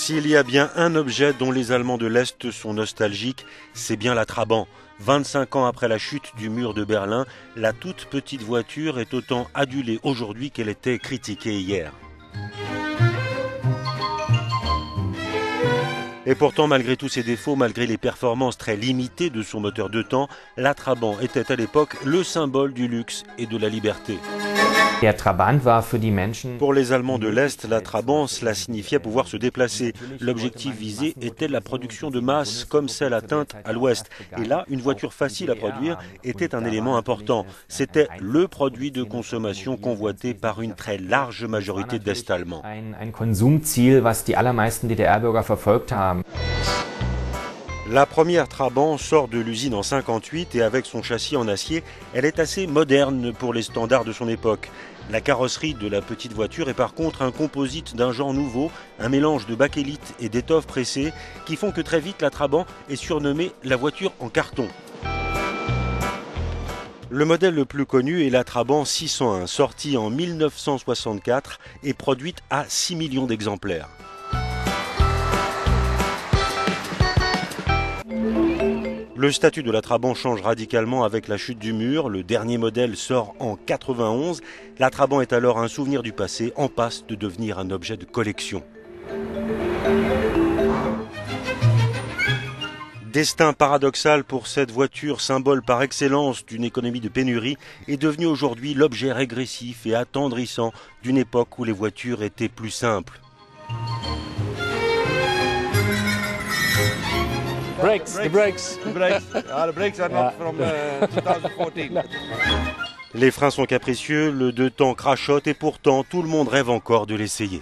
S'il y a bien un objet dont les Allemands de l'Est sont nostalgiques, c'est bien la Trabant. 25 ans après la chute du mur de Berlin, la toute petite voiture est autant adulée aujourd'hui qu'elle était critiquée hier. Et pourtant, malgré tous ses défauts, malgré les performances très limitées de son moteur 2 temps, la Trabant était à l'époque le symbole du luxe et de la liberté. Pour les Allemands de l'Est, la Trabant, cela signifiait pouvoir se déplacer. L'objectif visé était la production de masse, comme celle atteinte à l'Ouest. Et là, une voiture facile à produire était un élément important. C'était le produit de consommation convoité par une très large majorité d'Est-Allemands. La première Trabant sort de l'usine en 58 et avec son châssis en acier, elle est assez moderne pour les standards de son époque. La carrosserie de la petite voiture est par contre un composite d'un genre nouveau, un mélange de bakélite et d'étoffe pressée qui font que très vite la Trabant est surnommée la voiture en carton. Le modèle le plus connu est la Trabant 601, sortie en 1964 et produite à 6 millions d'exemplaires. Le statut de la Trabant change radicalement avec la chute du mur. Le dernier modèle sort en 91. La Trabant est alors un souvenir du passé, en passe de devenir un objet de collection. Destin paradoxal pour cette voiture, symbole par excellence d'une économie de pénurie, est devenue aujourd'hui l'objet régressif et attendrissant d'une époque où les voitures étaient plus simples. The brakes. The brakes are not from 2014. Les freins sont capricieux, le 2 temps crachote et pourtant tout le monde rêve encore de l'essayer.